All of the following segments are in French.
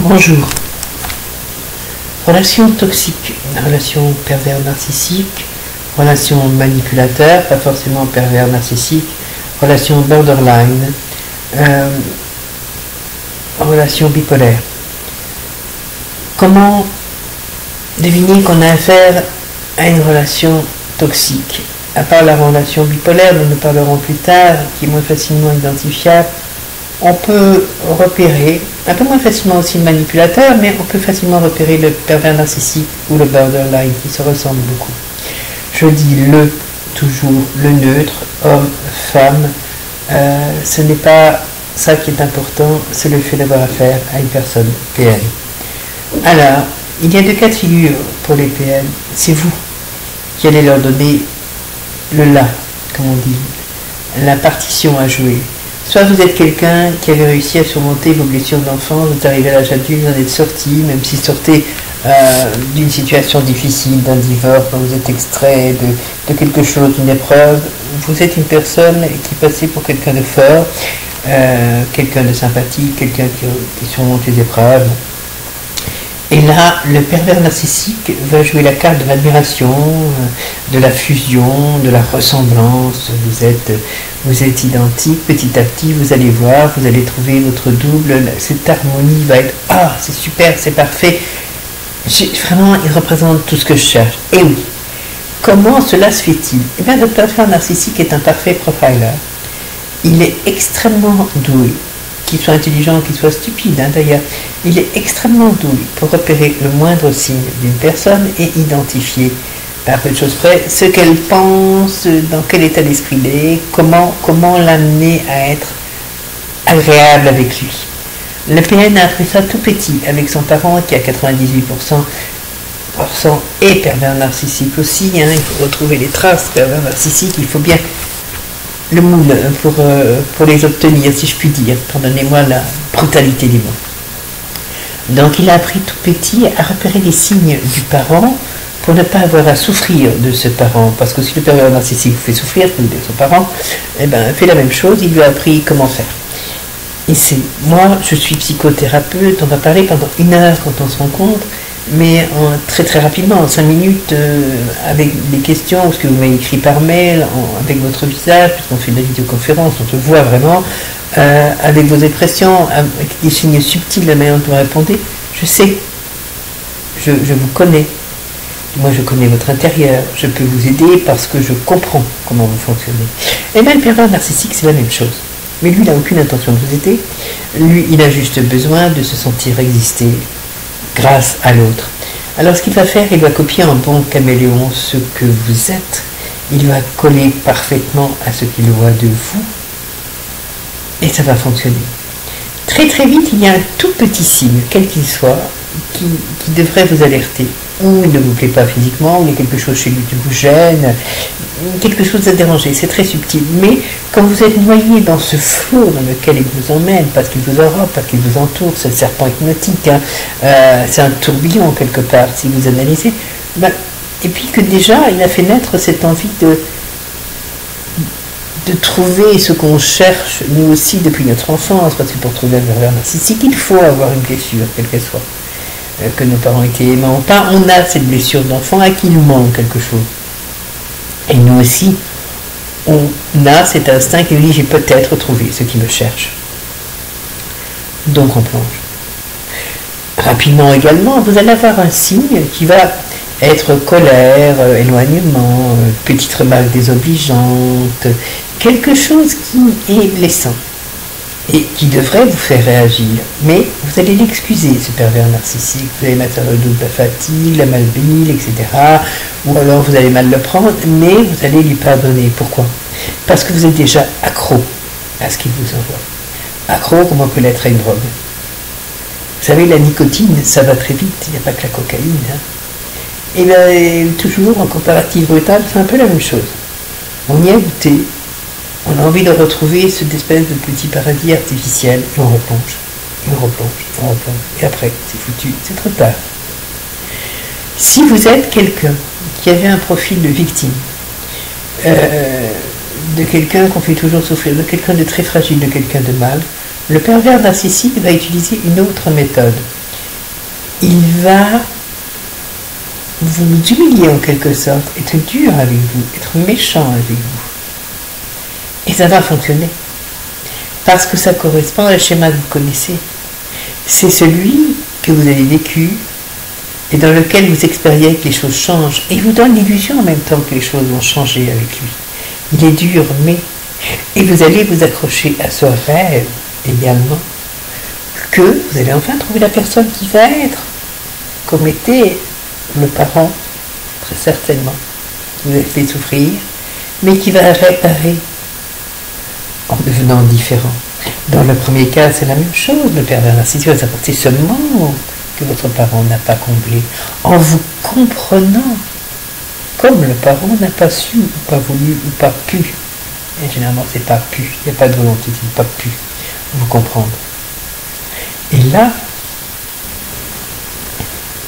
Bonjour. Relation toxique, relation pervers narcissique, relation manipulateur, pas forcément pervers narcissique, relation borderline, relation bipolaire. Comment deviner qu'on a affaire à une relation toxique? À part la relation bipolaire, dont nous parlerons plus tard, qui est moins facilement identifiable, on peut repérer, un peu moins facilement aussi le manipulateur, mais on peut facilement repérer le pervers narcissique ou le borderline, qui se ressemblent beaucoup. Je dis toujours le neutre, homme, femme, ce n'est pas ça qui est important, c'est le fait d'avoir affaire à une personne PN. Alors, il y a deux cas de figure pour les PN, c'est vous qui allez leur donner le là, comme on dit, la partition à jouer. Soit vous êtes quelqu'un qui avait réussi à surmonter vos blessures d'enfance, vous êtes arrivé à l'âge adulte, vous en êtes sorti, même si sortez d'une situation difficile, d'un divorce, quand vous êtes extrait de quelque chose, d'une épreuve, vous êtes une personne qui est passée pour quelqu'un de fort, quelqu'un de sympathique, quelqu'un qui surmonte les épreuves. Et là, le pervers narcissique va jouer la carte de l'admiration, de la fusion, de la ressemblance. Vous êtes identique, petit à petit, vous allez voir, vous allez trouver votre double. Cette harmonie va être « Ah, c'est super, c'est parfait ». Vraiment, il représente tout ce que je cherche. Et oui, comment cela se fait-il? Eh bien, le pervers narcissique est un parfait profiler. Il est extrêmement doué. Qu'il soit intelligent, qu'il soit stupide d'ailleurs, il est extrêmement doué pour repérer le moindre signe d'une personne et identifier, à peu de choses près, ce qu'elle pense, dans quel état d'esprit il est, comment l'amener à être agréable avec lui. Le PN a appris ça tout petit avec son parent qui a 98% et pervers narcissique aussi, il faut retrouver les traces pervers narcissique, il faut bien le moule pour les obtenir, si je puis dire. Pardonnez-moi la brutalité des mots. Donc il a appris tout petit à repérer les signes du parent pour ne pas avoir à souffrir de ce parent. Parce que si le pervers narcissique vous fait souffrir, vous de son parent, eh ben, fait la même chose, il lui a appris comment faire. Et moi, je suis psychothérapeute, on va parler pendant 1 heure quand on se rencontre, mais très très rapidement, en 5 minutes, avec des questions, ce que vous m'avez écrit par mail, avec votre visage, puisqu'on fait de la vidéoconférence, on se voit vraiment, avec vos expressions, avec des signes subtils, la manière dont vous répondez, je sais, je vous connais, moi je connais votre intérieur, je peux vous aider parce que je comprends comment vous fonctionnez. Et bien le pervers narcissique, c'est la même chose. Mais lui, il n'a aucune intention de vous aider, lui, il a juste besoin de se sentir exister grâce à l'autre. Alors ce qu'il va faire, il va copier en bon caméléon ce que vous êtes, il va coller parfaitement à ce qu'il voit de vous, et ça va fonctionner. Très très vite, il y a un tout petit signe, quel qu'il soit, qui devrait vous alerter. Ou il ne vous plaît pas physiquement, ou il y a quelque chose chez lui qui vous gêne, quelque chose à déranger, c'est très subtil. Mais quand vous êtes noyé dans ce flot dans lequel il vous emmène, parce qu'il vous enrobe, parce qu'il vous entoure, c'est le serpent hypnotique, c'est un tourbillon quelque part, si vous analysez, et puis que déjà il a fait naître cette envie de trouver ce qu'on cherche, nous aussi, depuis notre enfance, parce que pour trouver un pervers narcissique, il faut avoir une blessure, quelle qu'elle soit. Que nos parents étaient aimants ou pas, on a cette blessure d'enfant à qui il manque quelque chose. Et nous aussi, on a cet instinct qui nous dit j'ai peut-être trouvé ce qui me cherche. Donc on plonge. Rapidement également, vous allez avoir un signe qui va être colère, éloignement, petite remarque désobligeante, quelque chose qui est blessant et qui devrait vous faire réagir. Mais vous allez l'excuser, ce pervers narcissique, vous allez mettre sur le dos de la fatigue, la malbile, etc. Ou alors vous allez mal le prendre, mais vous allez lui pardonner. Pourquoi? Parce que vous êtes déjà accro à ce qu'il vous envoie. Accro comme on peut l'être à une drogue. Vous savez, la nicotine, ça va très vite, il n'y a pas que la cocaïne. Et bien, toujours en comparatif brutal, c'est un peu la même chose. On y a goûté, on a envie de retrouver cette espèce de petit paradis artificiel, et on replonge, et on replonge, et on replonge. Et après, c'est foutu, c'est trop tard. Si vous êtes quelqu'un qui avait un profil de victime, de quelqu'un qu'on fait toujours souffrir, de quelqu'un de très fragile, de quelqu'un de mal, le pervers narcissique va utiliser une autre méthode. il va vous humilier en quelque sorte, être dur avec vous, être méchant avec vous. Et ça va fonctionner. Parce que ça correspond à un schéma que vous connaissez. C'est celui que vous avez vécu et dans lequel vous expériez que les choses changent. Et il vous donne l'illusion en même temps que les choses vont changer avec lui. Il est dur, mais... Et vous allez vous accrocher à ce rêve également que vous allez enfin trouver la personne qui va être comme était le parent, très certainement, qui vous a fait souffrir, mais qui va réparer en devenant différent. Dans le premier cas, c'est la même chose. Le pervers narcissique va vous apporter ce manque que votre parent n'a pas comblé, en vous comprenant comme le parent n'a pas su, ou pas voulu, ou pas pu. Et généralement, c'est pas pu. Il n'y a pas de volonté, c'est pas pu vous comprendre. Et là,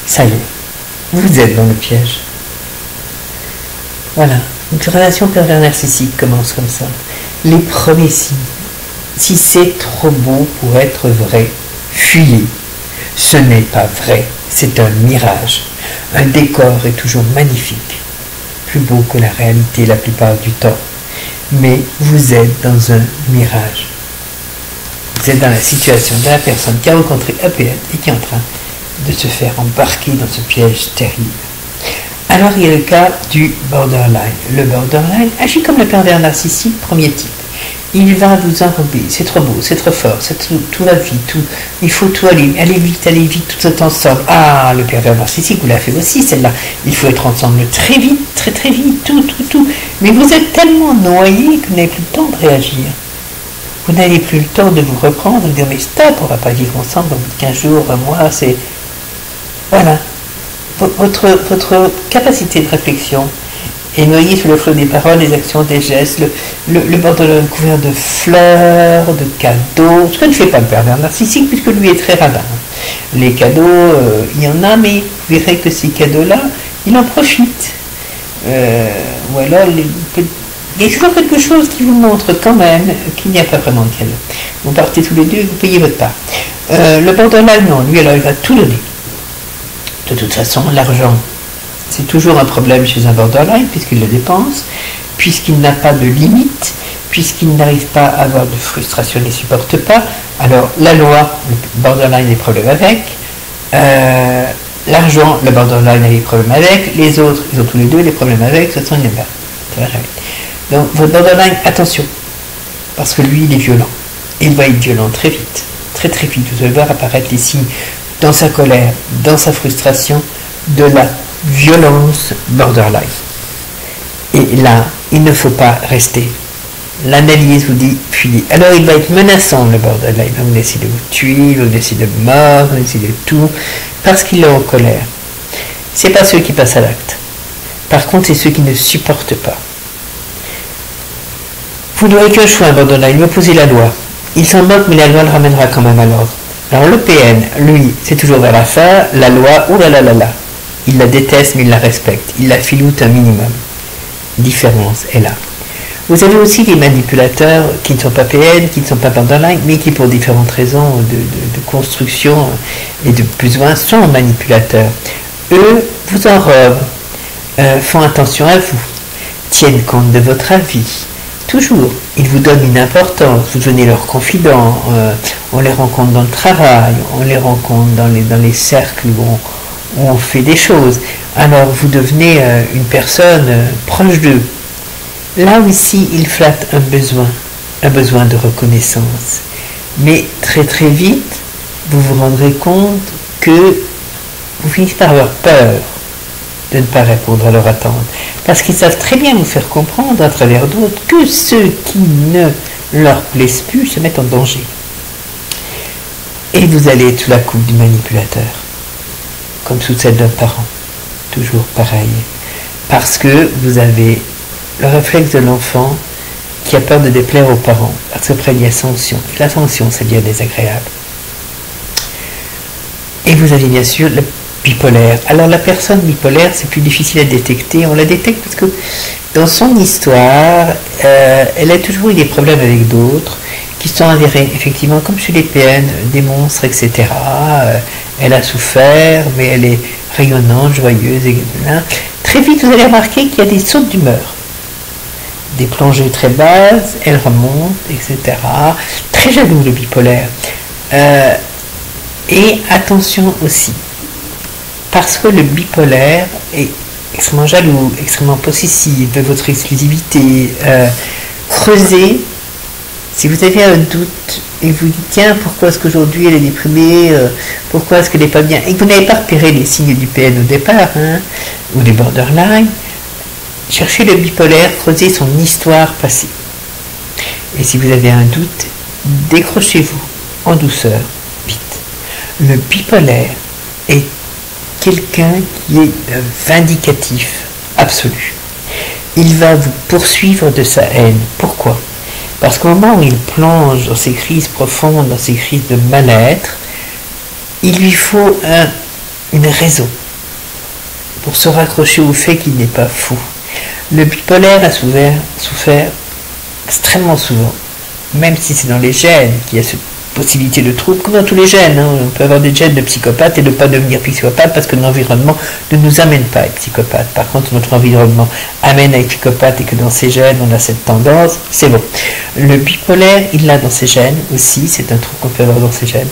ça y est, vous êtes dans le piège. Voilà, une relation pervers narcissique commence comme ça. Les premiers signes. Si c'est trop beau pour être vrai, fuyez. Ce n'est pas vrai, c'est un mirage. Un décor est toujours magnifique, plus beau que la réalité la plupart du temps. Mais vous êtes dans un mirage. Vous êtes dans la situation de la personne qui a rencontré APN et qui est en train de se faire embarquer dans ce piège terrible. Alors il y a le cas du borderline. Le borderline agit comme le pervers narcissique, premier type. Il va vous enrober, c'est trop beau, c'est trop fort, tout va vite, il faut tout aller vite, tout est ensemble. Ah, le pervers narcissique, vous l'avez fait aussi, celle-là. Il faut être ensemble très vite, très vite, tout. Mais vous êtes tellement noyé que vous n'avez plus le temps de réagir. Vous n'avez plus le temps de vous reprendre, de dire mais stop, on ne va pas vivre ensemble au bout de 15 jours, un mois, c'est... Voilà. Votre capacité de réflexion est noyée sous le flot des paroles, des actions, des gestes, le borderline couvert de fleurs, de cadeaux, ce que ne fait pas le pervers narcissique puisque lui est très radin. Les cadeaux, il y en a, mais vous verrez que ces cadeaux-là, il en profite. Ou alors, il y a toujours quelque chose qui vous montre quand même qu'il n'y a pas vraiment de cadeau. Vous partez tous les deux, vous payez votre part. Le borderline, non, lui, alors il va tout donner. De toute façon, l'argent, c'est toujours un problème chez un borderline, puisqu'il le dépense, puisqu'il n'a pas de limite, puisqu'il n'arrive pas à avoir de frustration, il ne supporte pas. Alors, la loi, le borderline a des problèmes avec. L'argent, le borderline a des problèmes avec. Les autres, ils ont tous les deux des problèmes avec. De toute façon, il n'aime pas. Ça va jamais. Donc, votre borderline, attention, parce que lui, il est violent. Il va être violent très vite. Très vite. Vous allez voir apparaître les signes dans sa colère, dans sa frustration, de la violence borderline. Et là, il ne faut pas rester. L'analyse vous dit fuyez. Alors il va être menaçant, le borderline. Il va vous laisser de vous tuer, il va vous laisser de mort, il va vous laisser de tout, parce qu'il est en colère. C'est pas ceux qui passent à l'acte. Par contre, c'est ceux qui ne supportent pas. Vous n'aurez qu'un choix, un borderline. Il va poser la loi. Il s'en moque, mais la loi le ramènera quand même à l'ordre. Alors le PN, lui, c'est toujours vers la fin, la loi, oulalalala. Il la déteste, mais il la respecte. Il la filoute un minimum. Différence est là. Vous avez aussi des manipulateurs qui ne sont pas PN, qui ne sont pas borderline, mais qui pour différentes raisons de construction et de besoin sont manipulateurs. Eux vous enrobent, font attention à vous, tiennent compte de votre avis. Toujours, ils vous donnent une importance, vous devenez leurs confidents, on les rencontre dans le travail, on les rencontre dans les cercles où on fait des choses. Alors vous devenez une personne proche d'eux. Là aussi, ils flattent un besoin de reconnaissance. Mais très vite, vous vous rendrez compte que vous finissez par avoir peur de ne pas répondre à leur attente. Parce qu'ils savent très bien vous faire comprendre à travers d'autres que ceux qui ne leur plaisent plus se mettent en danger. Et vous allez être sous la coupe du manipulateur, comme sous celle d'un parent. Toujours pareil. Parce que vous avez le réflexe de l'enfant qui a peur de déplaire aux parents. Parce qu'après, il y a sanction. Et la sanction, c'est bien désagréable. Et vous avez bien sûr le bipolaire. Alors la personne bipolaire, c'est plus difficile à détecter. On la détecte parce que dans son histoire, elle a toujours eu des problèmes avec d'autres qui sont avérés, effectivement, comme chez les PN, des monstres, etc. elle a souffert, mais elle est rayonnante, joyeuse, et très vite vous allez remarquer qu'il y a des sautes d'humeur, des plongées très basses, elle remonte, etc. Très jaloux le bipolaire. Et attention aussi, parce que le bipolaire est extrêmement jaloux, extrêmement possessif de votre exclusivité, creusez. Si vous avez un doute et vous dites tiens, pourquoi est-ce qu'aujourd'hui elle est déprimée, pourquoi est-ce qu'elle n'est pas bien, et que vous n'avez pas repéré les signes du PN au départ, ou des borderline, cherchez le bipolaire, creusez son histoire passée. Et si vous avez un doute, décrochez-vous en douceur, vite. Le bipolaire est quelqu'un qui est vindicatif, absolu. Il va vous poursuivre de sa haine. Pourquoi ? Parce qu'au moment où il plonge dans ces crises profondes, dans ces crises de mal-être, il lui faut une raison pour se raccrocher au fait qu'il n'est pas fou. Le bipolaire a souffert extrêmement souvent, même si c'est dans les gènes qu'il y a cette possibilité de trouble, comme dans tous les gènes. On peut avoir des gènes de psychopathe et ne pas devenir psychopathe parce que l'environnement ne nous amène pas à être psychopathe. Par contre, notre environnement amène à être psychopathe et que dans ces gènes, on a cette tendance, c'est bon. Le bipolaire, il l'a dans ses gènes aussi, c'est un truc qu'on peut avoir dans ses gènes,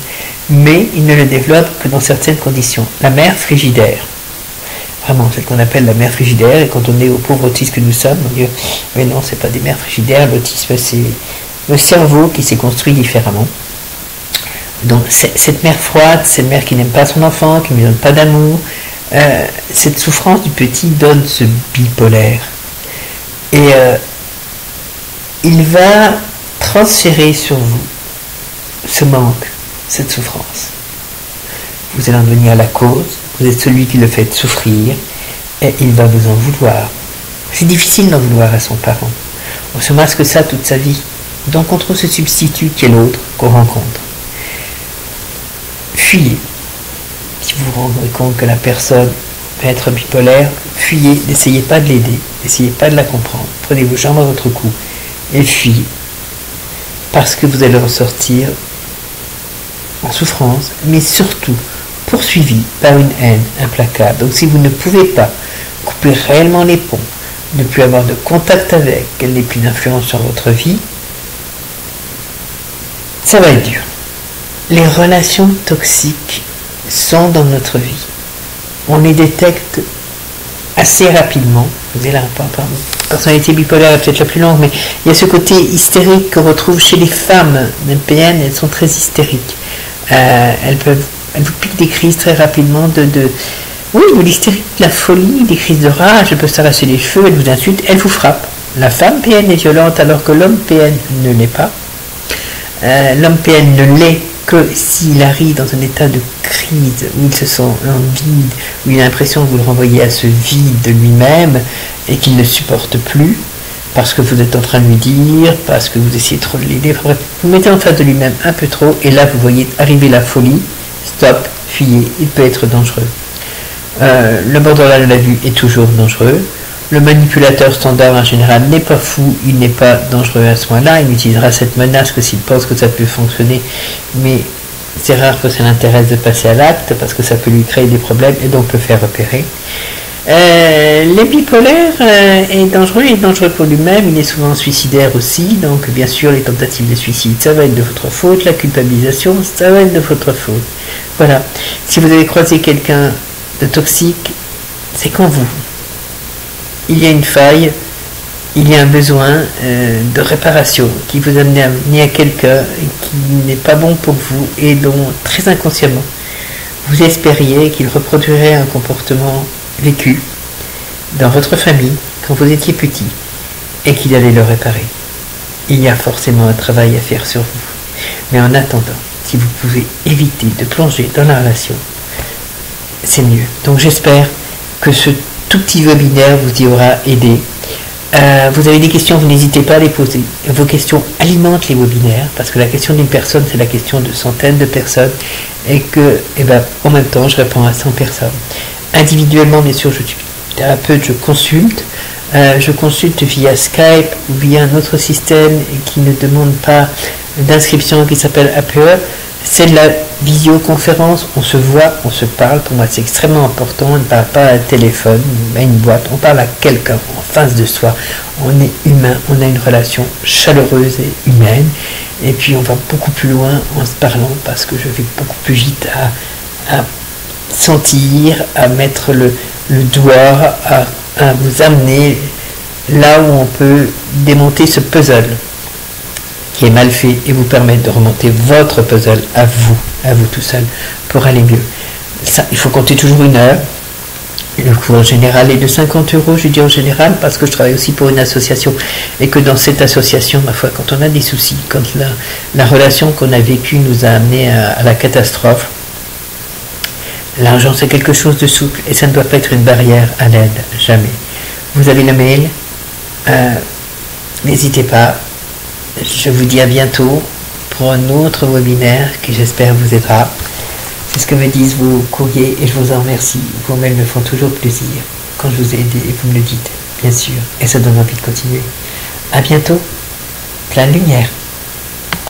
mais il ne le développe que dans certaines conditions. La mère frigidaire, vraiment, c'est ce qu'on appelle la mère frigidaire, et quand on est au pauvre autiste que nous sommes, on dit mais non, c'est pas des mères frigidaires, l'autisme c'est le cerveau qui s'est construit différemment. Donc cette mère froide, cette mère qui n'aime pas son enfant, qui ne lui donne pas d'amour, cette souffrance du petit donne ce bipolaire. Et il va transférer sur vous ce manque, cette souffrance. Vous allez en devenir la cause, vous êtes celui qui le fait souffrir, et il va vous en vouloir. C'est difficile d'en vouloir à son parent. On se masque ça toute sa vie. Donc on trouve ce substitut qui est l'autre qu'on rencontre. Fuyez. Si vous vous rendez compte que la personne peut être bipolaire, fuyez, n'essayez pas de l'aider, n'essayez pas de la comprendre. Prenez vos jambes à votre cou et fuyez. Parce que vous allez ressortir en souffrance, mais surtout poursuivi par une haine implacable. Donc si vous ne pouvez pas couper réellement les ponts, ne plus avoir de contact avec, qu'elle n'ait plus d'influence sur votre vie, ça va être dur. Les relations toxiques sont dans notre vie. On les détecte assez rapidement. Vous avez la personnalité bipolaire est peut-être la plus longue, mais il y a ce côté hystérique qu'on retrouve chez les femmes NPN. Elles sont très hystériques. Elles vous piquent des crises très rapidement de l'hystérie, de la folie, des crises de rage. Elles peuvent s'arracher les cheveux, elles vous insultent, elles vous frappent. La femme PN est violente alors que l'homme PN ne l'est pas. L'homme PN ne l'est que s'il arrive dans un état de crise, où il se sent en vide, où il a l'impression que vous le renvoyez à ce vide de lui-même et qu'il ne supporte plus, parce que vous êtes en train de lui dire, parce que vous essayez trop de l'aider, bref, vous mettez en face de lui-même un peu trop, et là vous voyez arriver la folie, stop, fuyez, il peut être dangereux. Le borderline de la vue est toujours dangereux. Le manipulateur standard en général n'est pas fou, il n'est pas dangereux à ce moment-là, il utilisera cette menace que s'il pense que ça peut fonctionner, mais c'est rare que ça l'intéresse de passer à l'acte parce que ça peut lui créer des problèmes et donc le faire repérer. Les bipolaires est dangereux pour lui-même, il est souvent suicidaire aussi, donc bien sûr les tentatives de suicide, ça va être de votre faute, la culpabilisation, ça va être de votre faute. Voilà, si vous avez croisé quelqu'un de toxique, c'est qu'en vous. Il y a une faille, il y a un besoin de réparation qui vous amène à amener à quelqu'un qui n'est pas bon pour vous et dont très inconsciemment vous espériez qu'il reproduirait un comportement vécu dans votre famille quand vous étiez petit et qu'il allait le réparer. Il y a forcément un travail à faire sur vous. Mais en attendant, si vous pouvez éviter de plonger dans la relation, c'est mieux. Donc j'espère que ce tout petit webinaire vous y aura aidé. Vous avez des questions, vous n'hésitez pas à les poser. Vos questions alimentent les webinaires, parce que la question d'une personne, c'est la question de centaines de personnes, et que, en même temps, je réponds à 100 personnes. Individuellement, bien sûr, je suis thérapeute, je consulte via Skype ou via un autre système qui ne demande pas d'inscription, qui s'appelle APE. C'est de la visioconférence, on se voit, on se parle. Pour moi, c'est extrêmement important. On ne parle pas à un téléphone, à une boîte. On parle à quelqu'un en face de soi. On est humain, on a une relation chaleureuse et humaine. Et puis, on va beaucoup plus loin en se parlant parce que je vais beaucoup plus vite à sentir, à mettre le doigt, à vous amener là où on peut démonter ce puzzle qui est mal fait et vous permettre de remonter votre puzzle à vous tout seul, pour aller mieux. Ça, il faut compter toujours 1 heure. Le coût en général est de 50 €, je dis en général, parce que je travaille aussi pour une association, et que dans cette association, ma foi, quand on a des soucis, quand la relation qu'on a vécue nous a amené à la catastrophe, l'argent c'est quelque chose de souple, et ça ne doit pas être une barrière à l'aide, jamais. Vous avez le mail, n'hésitez pas. Je vous dis à bientôt pour un autre webinaire qui j'espère vous aidera. C'est ce que me disent vos courriers et je vous en remercie. Vos mails me font toujours plaisir quand je vous ai aidé et vous me le dites, bien sûr. Et ça donne envie de continuer. À bientôt. Plein de lumière.